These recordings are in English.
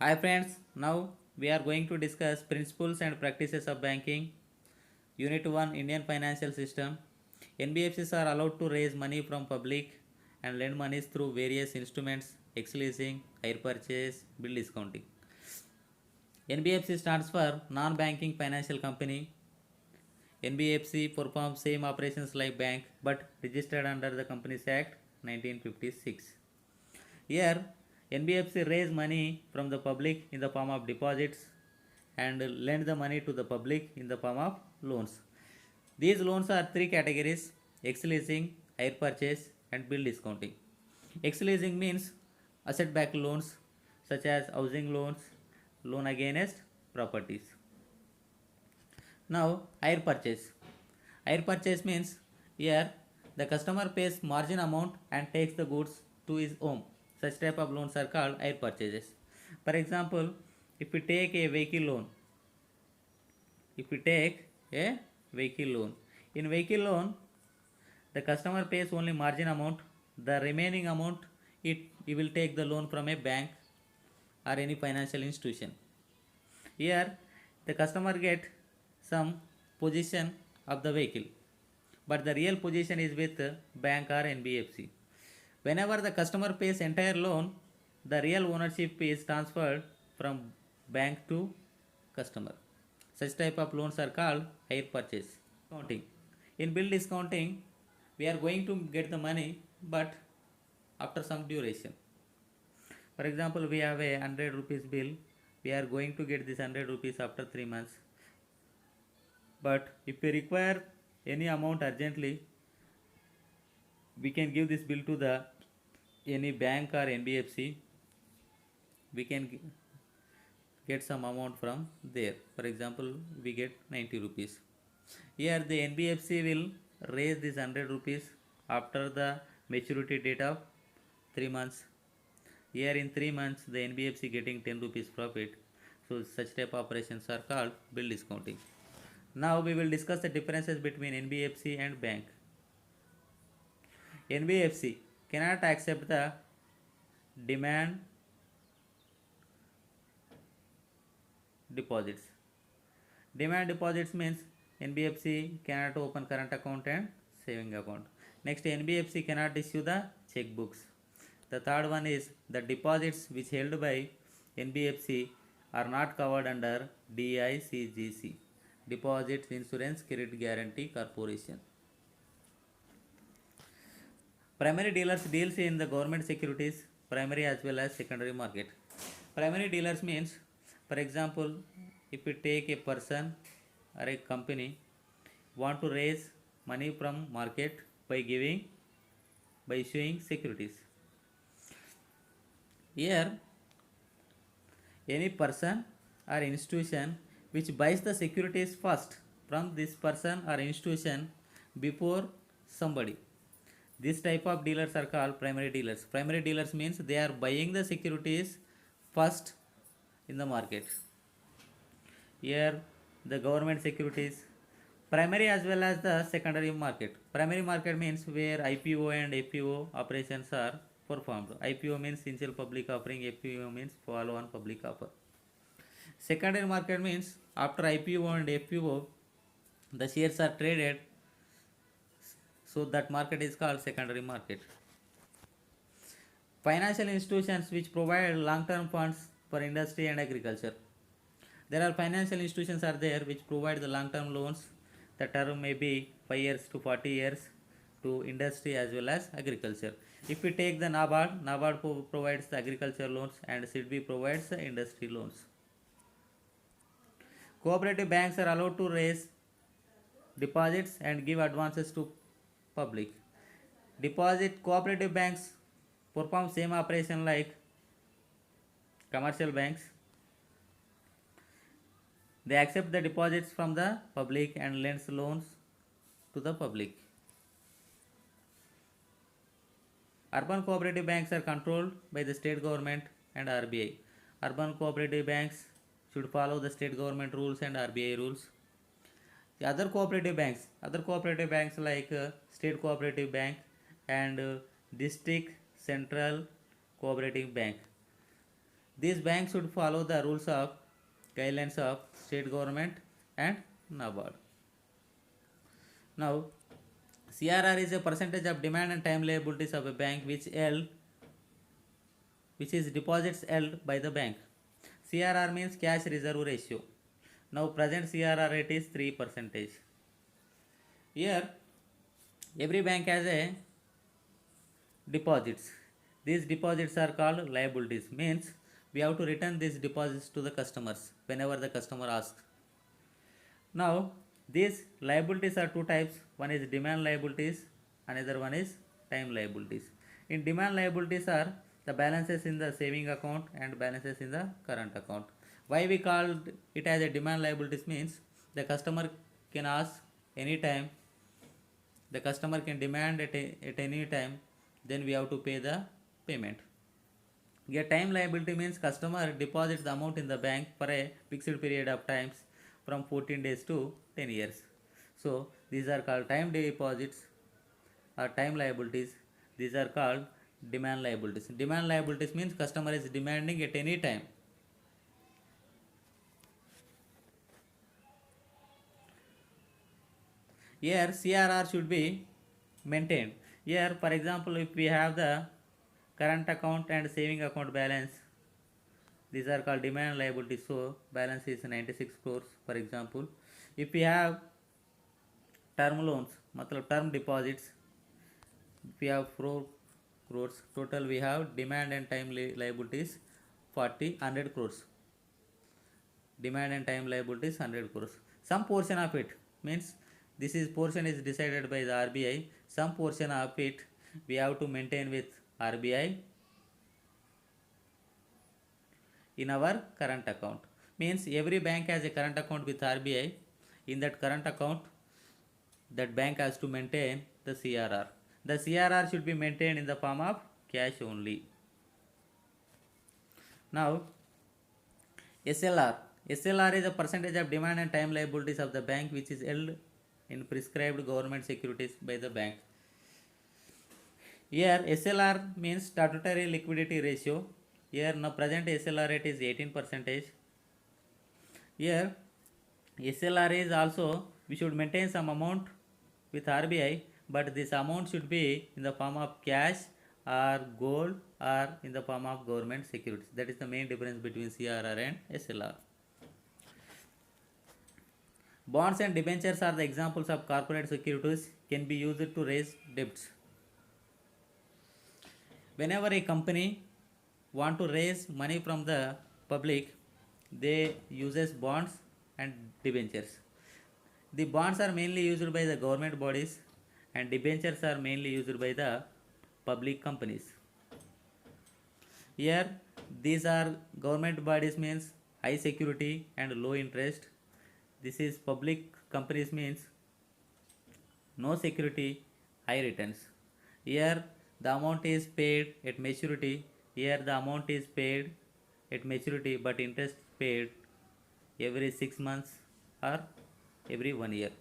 Hi friends, now we are going to discuss principles and practices of banking. Unit 1 Indian Financial System. NBFCs are allowed to raise money from public and lend monies through various instruments, ex-leasing, hire purchase, bill discounting. NBFC stands for Non-Banking Financial Company. NBFC performs same operations like bank but registered under the Companies Act 1956. Here, NBFC raise money from the public in the form of deposits and lend the money to the public in the form of loans. These loans are three categories: ex leasing, hire purchase, and bill discounting. Ex leasing means asset backed loans such as housing loans, loan against properties. Now, hire purchase. Hire purchase means here the customer pays margin amount and takes the goods to his home. Such type of loans are called hire purchases. For example, if we take a vehicle loan, if we take a vehicle loan, in vehicle loan, the customer pays only margin amount. The remaining amount, he will take the loan from a bank or any financial institution. Here, the customer get some position of the vehicle, but the real position is with bank or NBFC. Whenever the customer pays entire loan, the real ownership is transferred from bank to customer. Such type of loans are called hire purchase. Discounting. In bill discounting, we are going to get the money, but after some duration. For example, we have a 100 rupees bill. We are going to get this 100 rupees after 3 months. But if we require any amount urgently, we can give this bill to the any bank or NBFC. We can get some amount from there. For example, we get 90 rupees. Here the NBFC will raise this 100 rupees after the maturity date of 3 months. Here in 3 months the NBFC getting 10 rupees profit. So such type of operations are called bill discounting. Now we will discuss the differences between NBFC and bank. NBFC cannot accept the demand deposits. Demand deposits means NBFC cannot open current account and saving account. Next, NBFC cannot issue the checkbooks. The third one is the deposits which held by NBFC are not covered under DICGC, Deposits Insurance Credit Guarantee Corporation. Primary dealers deals in the government securities, primary as well as secondary market. Primary dealers means, for example, if we take a person or a company want to raise money from market by issuing securities. Here, any person or institution which buys the securities first from this person or institution before somebody. This type of dealers are called primary dealers. Primary dealers means they are buying the securities first in the market. Here the government securities, primary as well as the secondary market. Primary market means where IPO and FPO operations are performed. IPO means initial public offering, FPO means follow on public offer. Secondary market means after IPO and FPO the shares are traded, so that market is called secondary market. Financial institutions which provide long-term funds for industry and agriculture. There are financial institutions are there which provide the long-term loans. The term may be 5 years to 40 years to industry as well as agriculture. If we take the NABARD provides the agriculture loans and SIDBI provides the industry loans. Cooperative banks are allowed to raise deposits and give advances to public. Cooperative banks perform same operation like commercial banks. They accept the deposits from the public and lends loans to the public. Urban cooperative banks are controlled by the state government and RBI. Urban cooperative banks should follow the state government rules and RBI rules. The other cooperative banks like State Cooperative Bank and District Central Cooperative Bank, These banks should follow the rules of guidelines of state government and NABARD. Now, CRR is a percentage of demand and time liabilities of a bank which is deposits held by the bank. CRR means cash reserve ratio. Now present CRR rate is 3%. Here every bank has a deposits. These deposits are called liabilities. Means we have to return these deposits to the customers whenever the customer asks. Now these liabilities are two types. One is demand liabilities, another one is time liabilities. In demand liabilities are the balances in the saving account and balances in the current account. Why we called it as a demand liabilities means the customer can ask anytime, the customer can demand at any time, then we have to pay the payment. A time liability means customer deposits the amount in the bank for a fixed period of times from 14 days to 10 years. So these are called time deposits or time liabilities. These are called demand liabilities. Demand liabilities means customer is demanding at any time. Here CRR should be maintained. Here for example, if we have the current account and saving account balance, these are called demand liabilities. So balance is 96 crores for example. If we have term loans, matlab term deposits, if we have 4 crores total, we have demand and time liabilities 100 crores. Demand and time liabilities 100 crores. Some portion of it means this is portion is decided by the RBI. Some portion of it we have to maintain with RBI in our current account. Means every bank has a current account with RBI. In that current account, that bank has to maintain the CRR. The CRR should be maintained in the form of cash only. Now SLR. SLR is a percentage of demand and time liabilities of the bank which is held in prescribed government securities by the bank. Here SLR means statutory liquidity ratio. Here now present SLR rate is 18%. Here SLR is also we should maintain some amount with RBI, but this amount should be in the form of cash or gold or in the form of government securities. That is the main difference between CRR and SLR. Bonds and debentures are the examples of corporate securities can be used to raise debts. Whenever a company want to raise money from the public, they uses bonds and debentures. The bonds are mainly used by the government bodies and debentures are mainly used by the public companies. Here these are government bodies means high security and low interest. This is public companies means no security, high returns. Here the amount is paid at maturity. Here the amount is paid at maturity but interest paid every 6 months or every 1 year.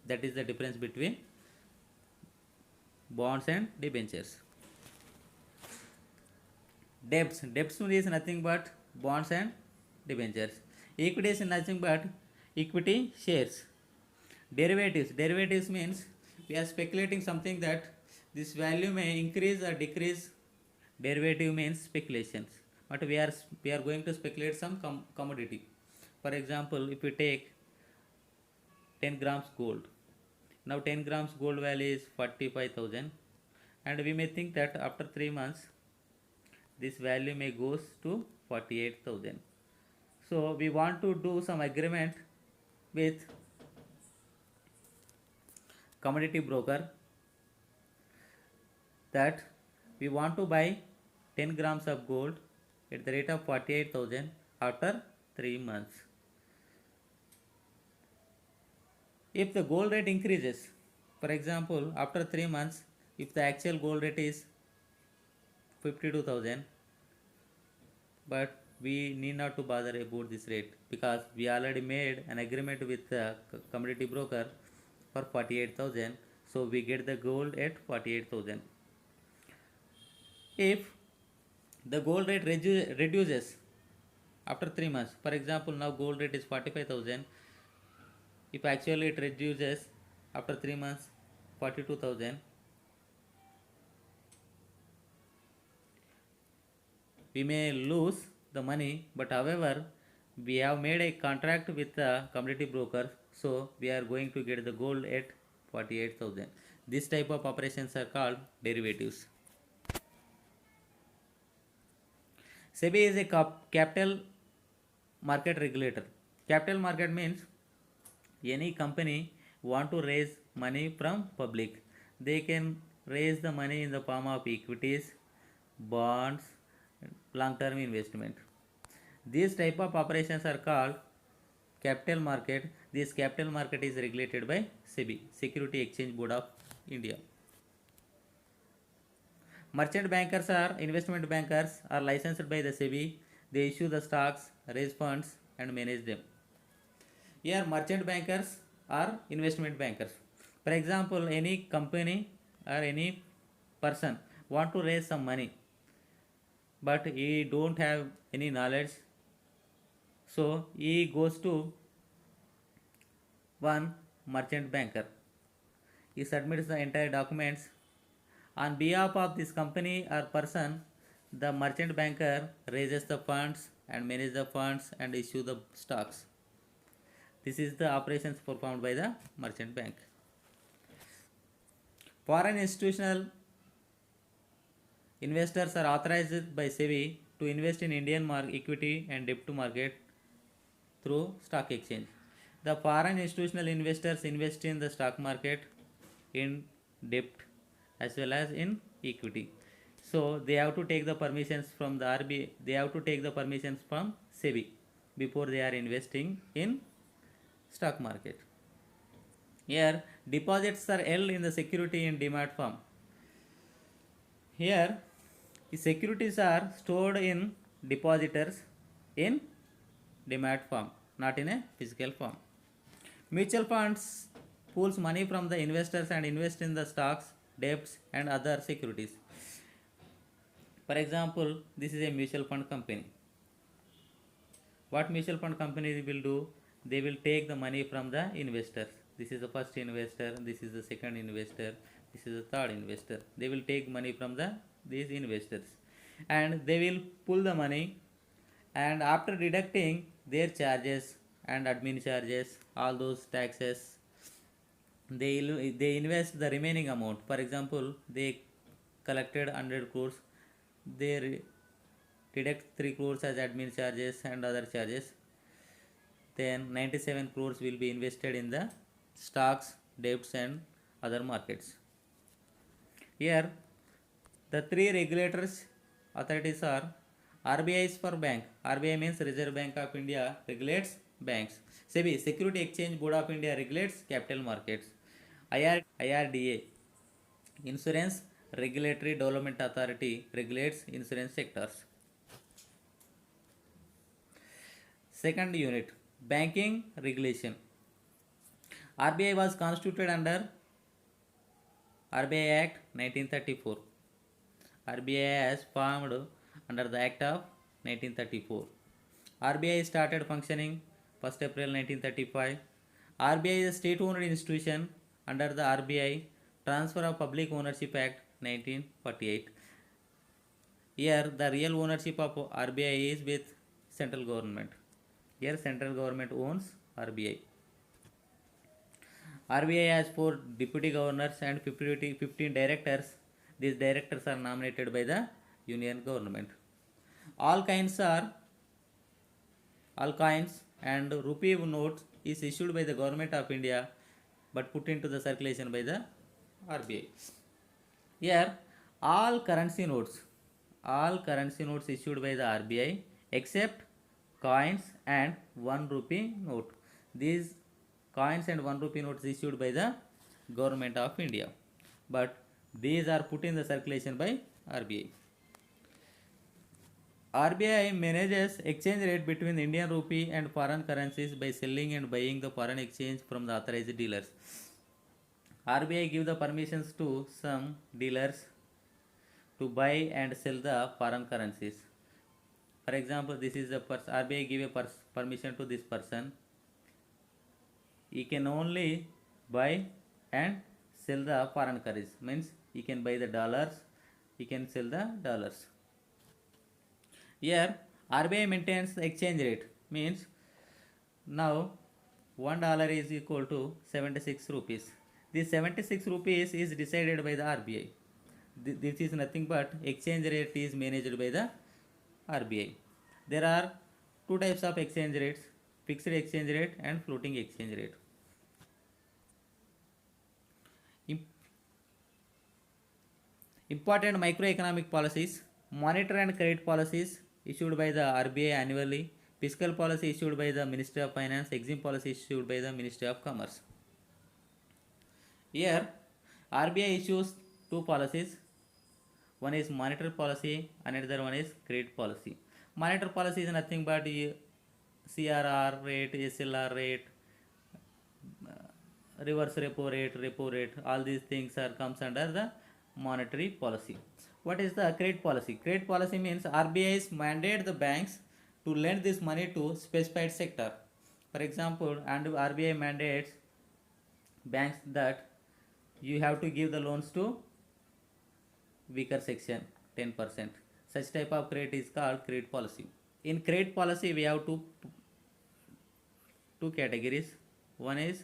That is the difference between bonds and debentures. Debts is nothing but bonds and debentures. Equity is nothing but equity shares. Derivatives means we are speculating something that this value may increase or decrease. Derivative means speculations, but we are going to speculate some commodity. For example, if we take 10 grams gold, now 10 grams gold value is 45,000 and we may think that after 3 months this value may goes to 48,000. So we want to do some agreement with commodity broker that we want to buy 10 grams of gold at the rate of 48,000 after 3 months. If the gold rate increases, for example, after 3 months, if the actual gold rate is 52,000, but we need not to bother about this rate because we already made an agreement with the commodity broker for 48,000, so we get the gold at 48,000. If the gold rate reduces after 3 months. For example, now gold rate is 45,000. If actually it reduces after 3 months 42,000, we may lose the money, but however, we have made a contract with the commodity broker, so we are going to get the gold at 48,000. This type of operations are called derivatives. SEBI is a capital market regulator. Capital market means any company want to raise money from public. They can raise the money in the form of equities, bonds, long term investment. These type of operations are called capital market. This capital market is regulated by SEBI, Security Exchange Board of India. Merchant bankers or investment bankers are licensed by the SEBI. They issue the stocks, raise funds and manage them. Here merchant bankers are investment bankers. For example, any company or any person want to raise some money, but he don't have any knowledge, so he goes to one merchant banker. He submits the entire documents on behalf of this company or person. The merchant banker raises the funds and manages the funds and issue the stocks. This is the operations performed by the merchant bank. Foreign institutional investors are authorized by SEBI to invest in Indian equity and debt market through stock exchange. The foreign institutional investors invest in the stock market, in debt as well as in equity. So they have to take the permissions from the RBI. They have to take the permissions from SEBI before they are investing in stock market. Here deposits are held in the security in demat form. Here the securities are stored in depositors in demat form, not in a physical form. Mutual funds pools money from the investors and invest in the stocks, debts and other securities. For example, this is a mutual fund company. What mutual fund company will do? They will take the money from the investors. This is the first investor, this is the second investor, this is the third investor. They will take money from these investors and they will pull the money, and after deducting their charges and admin charges, all those taxes, they invest the remaining amount. For example, they collected 100 crores, they deduct 3 crores as admin charges and other charges. Then 97 crores will be invested in the stocks, debts and other markets. Here the three regulators authorities are: RBI is for bank. RBI means Reserve Bank of India, regulates banks. SEBI, Security Exchange Board of India, regulates capital markets. IRDA, Insurance Regulatory Development Authority, regulates insurance sectors. Second unit, banking regulation. RBI was constituted under RBI Act 1934. RBI has formed under the Act of 1934. RBI started functioning 1st April 1935. RBI is a state-owned institution under the RBI Transfer of Public Ownership Act 1948. Here the real ownership of RBI is with central government. Here central government owns RBI. RBI has 4 deputy governors and 15 directors. These directors are nominated by the union government. All coins and rupee notes is issued by the government of India but put into the circulation by the RBI. Here all currency notes issued by the RBI except coins and 1 rupee note. These coins and 1 rupee notes issued by the government of India, but these are put in the circulation by RBI. RBI manages exchange rate between Indian rupee and foreign currencies by selling and buying the foreign exchange from the authorized dealers. RBI give the permissions to some dealers to buy and sell the foreign currencies. For example, this is the person, RBI give a permission to this person. He can only buy and sell the foreign currency. Means he can buy the dollars, he can sell the dollars. Here RBI maintains the exchange rate. Means now $1 is equal to 76 rupees. This 76 rupees is decided by the RBI. This is nothing but exchange rate is managed by the RBI. There are two types of exchange rates: fixed exchange rate and floating exchange rate. Important microeconomic policies: monetary and credit policies issued by the RBI annually, fiscal policy issued by the Ministry of Finance, exim policy issued by the Ministry of Commerce. Here RBI issues two policies. One is monetary policy, another one is credit policy. Monetary policy is nothing but CRR rate, SLR rate, reverse repo rate, all these things are comes under the monetary policy. What is the credit policy? Credit policy means RBI's mandate the banks to lend this money to specified sector. For example, and RBI mandates banks that you have to give the loans to weaker section 10%. Such type of credit is called credit policy. In credit policy we have two categories. One is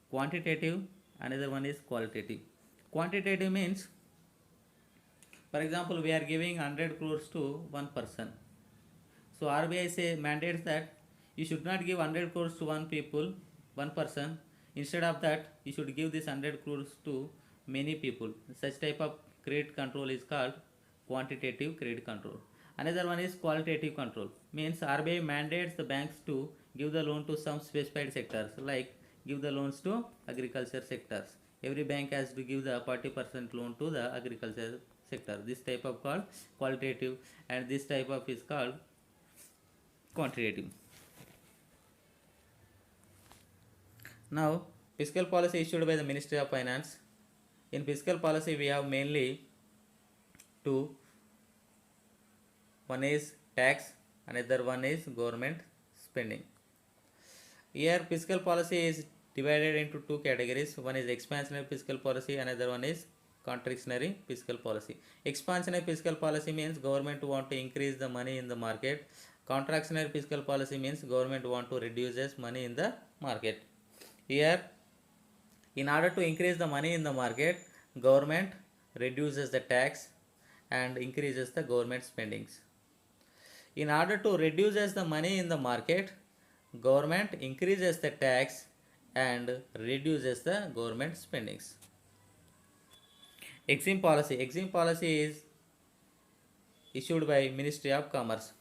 quantitative, another one is qualitative. Quantitative means, for example, we are giving 100 crores to one person. So RBI mandates that you should not give 100 crores to one person. Instead of that, you should give this 100 crores to many people. Such type of credit control is called quantitative credit control. Another one is qualitative control. Means RBI mandates the banks to give the loan to some specified sectors, like give the loans to agriculture sectors. Every bank has to give the 40% loan to the agriculture sector. This type of called qualitative, and this type of is called quantitative. Now, fiscal policy issued by the Ministry of Finance. In fiscal policy we have mainly two. One is tax, another one is government spending. Here fiscal policy is divided into two categories. One is expansionary fiscal policy, another one is contractionary fiscal policy. Expansionary fiscal policy means government want to increase the money in the market. Contractionary fiscal policy means government want to reduce this money in the market. Here, in order to increase the money in the market, government reduces the tax and increases the government spendings. In order to reduce the money in the market, government increases the tax and reduces the government spendings. Exim policy. Exim policy is issued by Ministry of Commerce.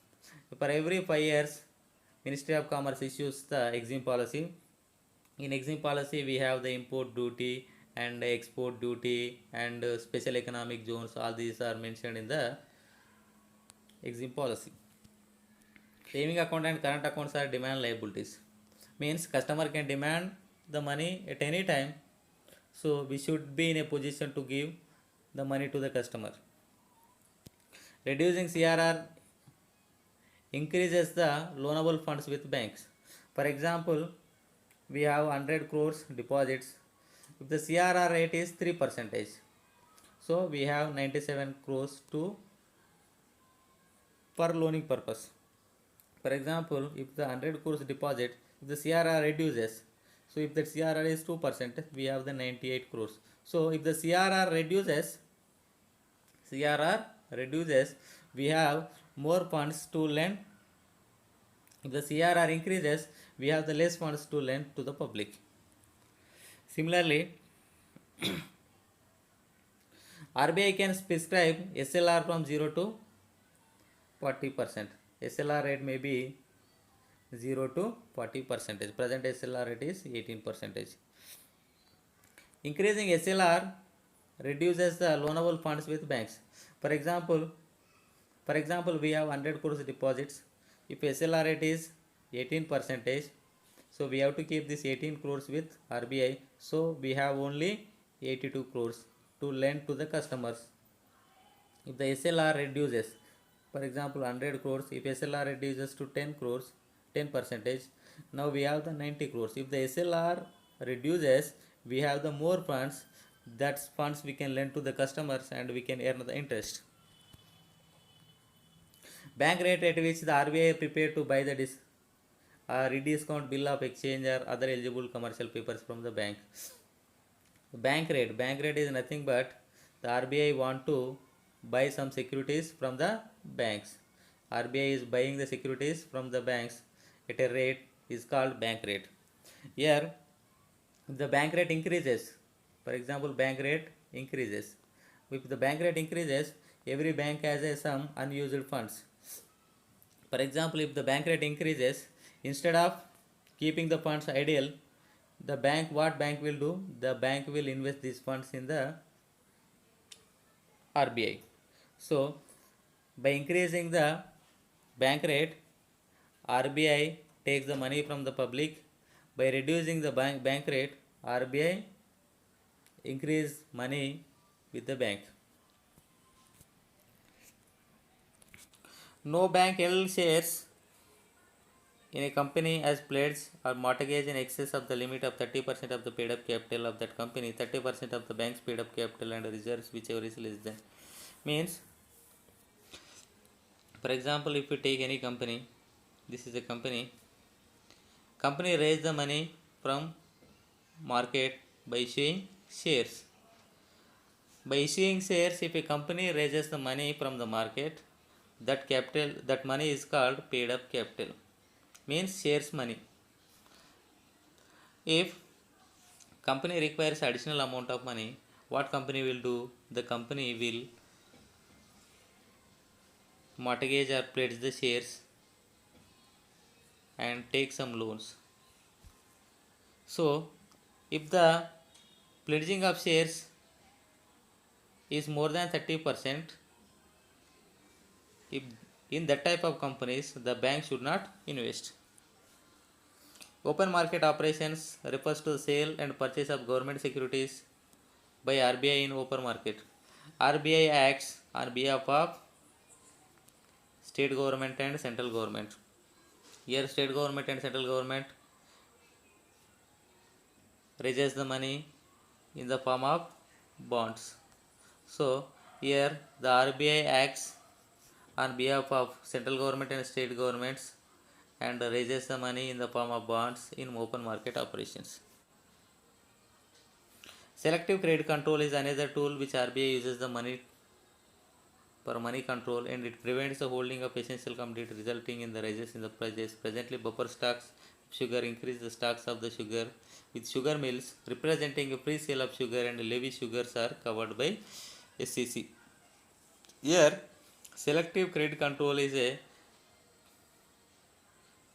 For every 5 years, Ministry of Commerce issues the exim policy. In exim policy, we have the import duty and export duty and special economic zones. All these are mentioned in the exim policy. Saving account and current accounts are demand liabilities. Means customer can demand the money at any time. So we should be in a position to give the money to the customer. Reducing CRR increases the loanable funds with banks. For example, we have 100 crores deposits. If the CRR rate is 3%, so we have 97 crores for loaning purpose. For example, if the 100 crores deposit, if the CRR reduces, so if the CRR is 2%, we have the 98 crores. So if the CRR reduces, we have more funds to lend. If the CRR increases, we have the less funds to lend to the public. Similarly, RBI can prescribe SLR from 0 to 40%. SLR rate may be 0 to 40%. Present SLR rate is 18%. Increasing SLR reduces the loanable funds with banks. For example, we have 100 crores deposits. If SLR rate is 18%, so we have to keep this 18 crores with RBI. So we have only 82 crores to lend to the customers. If the SLR reduces, for example 100 crores, if SLR reduces to 10 crores, 10 percentage, now we have the 90 crores. If the SLR reduces, we have the more funds, that funds we can lend to the customers and we can earn the interest. Bank rate at which the RBI prepared to buy the rediscount bill of exchange or other eligible commercial papers from the bank. Bank rate is nothing but the RBI want to buy some securities from the banks. RBI is buying the securities from the banks at a rate is called bank rate. Here the bank rate increases, for example bank rate increases, if the bank rate increases, every bank has some unused funds. For example, if the bank rate increases, instead of keeping the funds idle, the bank, what bank will do? The bank will invest these funds in the RBI. So by increasing the bank rate, RBI takes the money from the public. By reducing the bank rate, RBI increase money with the bank. No bank held shares in a company as pledged or mortgage in excess of the limit of 30% of the paid up capital of that company, 30% of the bank's paid up capital and reserves, whichever is less than. Means, for example, if you take any company, this is a company raise the money from market by issuing shares. By issuing shares, if a company raises the money from the market, that money is called paid up capital, means shares money. If company requires additional amount of money, what company will do? The company will mortgage or pledge the shares and take some loans. So if the pledging of shares is more than 30%, if in that type of companies, the bank should not invest. Open market operations refers to the sale and purchase of government securities by RBI in open market. RBI acts on behalf of state government and central government. Here state government and central government raises the money in the form of bonds. So here the RBI acts on behalf of central government and state governments and raises the money in the form of bonds in open market operations. Selective credit control is another tool which RBI uses the money for money control, and it prevents the holding of essential commodity, resulting in the rises in the prices. Presently, buffer stocks of sugar increase the stocks of the sugar, with sugar mills representing a free sale of sugar and levy sugars are covered by SCC. Here, selective credit control is a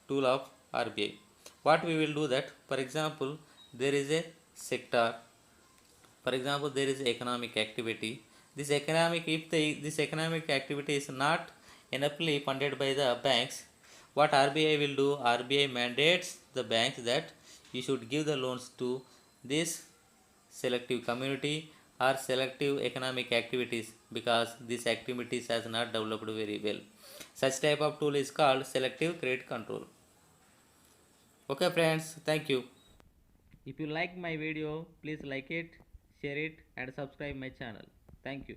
tool of RBI. What we will do that, for example, there is a sector, for example, there is economic activity. This economic activity is not enoughly funded by the banks, what RBI will do? RBI mandates the banks that you should give the loans to this selective community or selective economic activities, because these activities has not developed very well. Such type of tool is called selective credit control. Okay friends, thank you. If you like my video, please like it, share it and subscribe my channel. Thank you.